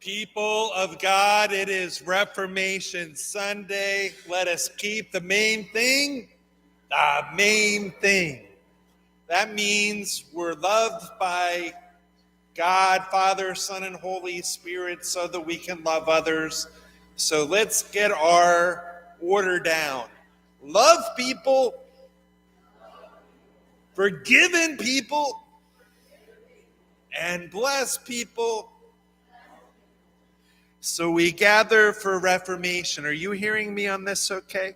People of God, it is Reformation Sunday. Let us keep the main thing the main thing. That means we're loved by God, Father, Son, and Holy Spirit so that we can love others. So let's get our order down. Love people, forgive people, and bless people. So we gather for Reformation. Are you hearing me on this okay?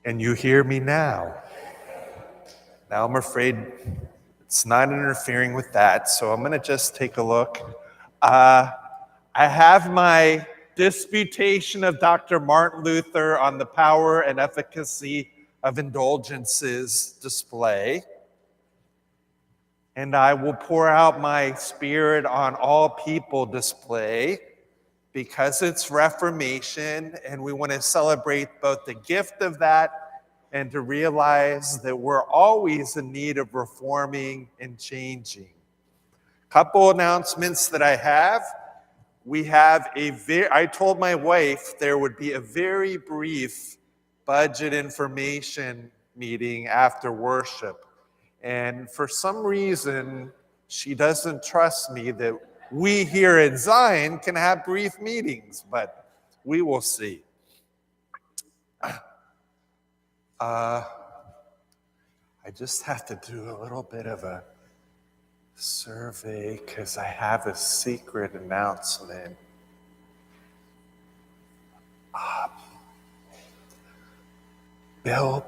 And you hear me now. Now I'm afraid it's not interfering with that, so I'm going to just take a look. I have my disputation of Dr. Martin Luther on the power and efficacy of indulgences display. And I will pour out my spirit on all people display because it's Reformation and we want to celebrate both the gift of that and to realize that we're always in need of reforming and changing. Couple announcements that I have. I told my wife there would be a very brief budget information meeting after worship. And for some reason, she doesn't trust me that we here at Zion can have brief meetings, but we will see. I just have to do a little bit of a survey because I have a secret announcement. Bill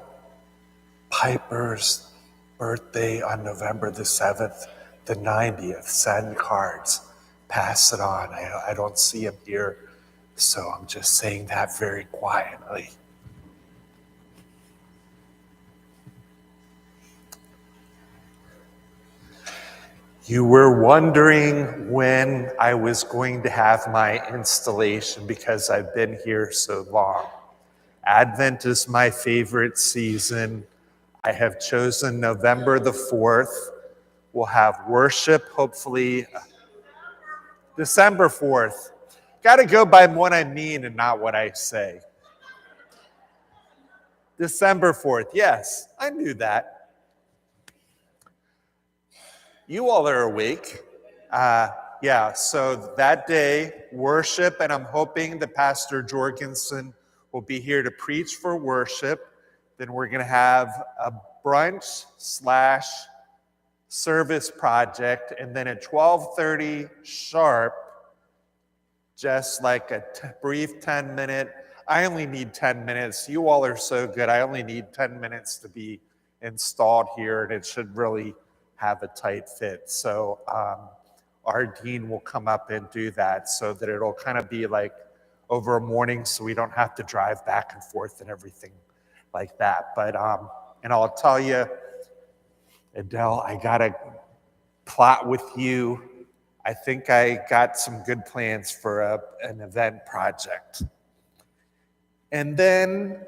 Piper's birthday on November the 7th, the 90th. Send cards. Pass it on. I don't see him here, so I'm just saying that very quietly. You were wondering when I was going to have my installation because I've been here so long. Advent is my favorite season. I have chosen November the 4th. We'll have worship, hopefully December 4th. Got to go by what I mean and not what I say. December 4th, yes, I knew that. You all are awake. So that day, worship, and I'm hoping that Pastor Jorgensen will be here to preach for worship. Then we're going to have a brunch / service project, and then at 12:30 sharp, just like a brief 10-minute. I only need 10 minutes. You all are so good. I only need 10 minutes to be installed here, and it should really have a tight fit. So our dean will come up and do that so that it'll kind of be like over a morning so we don't have to drive back and forth and everything like that. But, and I'll tell you, Adele, I got to plot with you. I think I got some good plans for an event project. And then,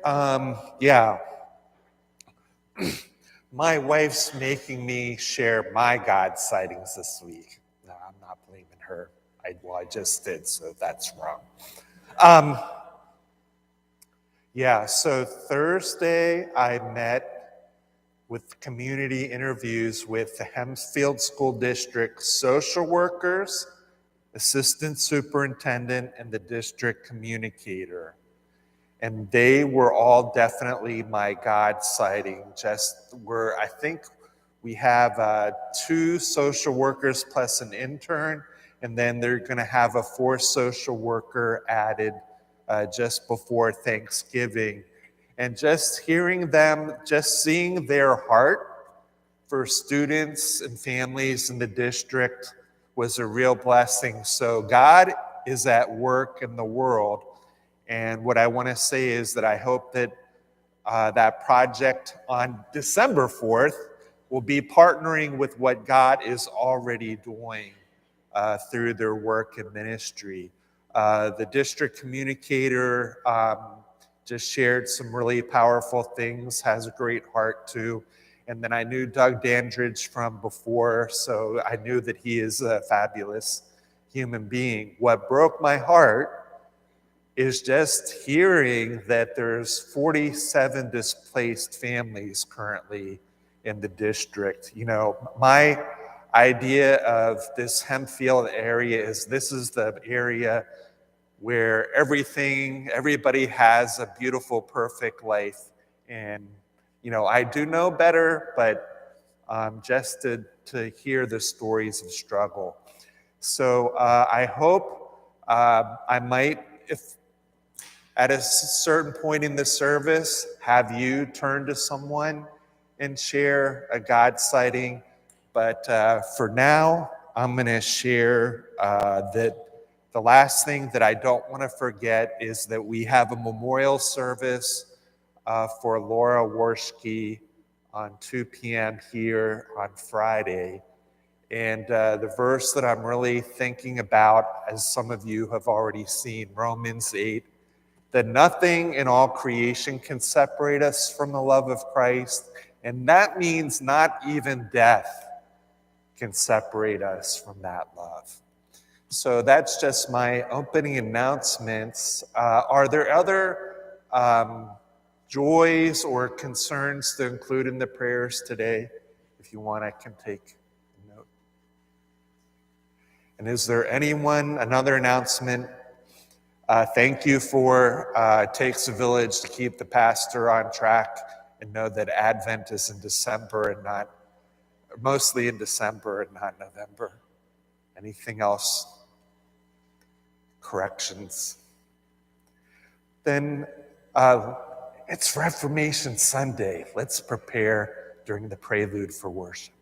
my wife's making me share my God sightings this week. No, I'm not blaming her. I just did, so that's wrong. So Thursday I met with community interviews with the Hempfield School District social workers, assistant superintendent, and the district communicator. And they were all definitely my God sighting. I think we have 2 social workers plus an intern, and then they're going to have a 4th social worker added just before Thanksgiving. And just hearing them, just seeing their heart for students and families in the district was a real blessing. So God is at work in the world. And what I want to say is that I hope that that project on December 4th will be partnering with what God is already doing through their work and ministry. The district communicator just shared some really powerful things, has a great heart too. And then I knew Doug Dandridge from before, so I knew that he is a fabulous human being. What broke my heart is just hearing that there's 47 displaced families currently in the district. You know, my idea of this Hempfield area is this is the area where everybody has a beautiful, perfect life. And, you know, I do know better, but just to hear the stories of struggle. So I hope I might, if at a certain point in the service, have you turn to someone and share a God sighting. But for now, I'm going to share that the last thing that I don't want to forget is that we have a memorial service for Laura Worschke on 2 p.m. here on Friday. And the verse that I'm really thinking about, as some of you have already seen, Romans 8, that nothing in all creation can separate us from the love of Christ. And that means not even death can separate us from that love. So that's just my opening announcements. Are there other joys or concerns to include in the prayers today? If you want, I can take a note. And is there another announcement? Thank you for It Takes a Village to keep the pastor on track and know that Advent is in December and not, mostly in December and not November. Anything else? Corrections? Then it's Reformation Sunday. Let's prepare during the prelude for worship.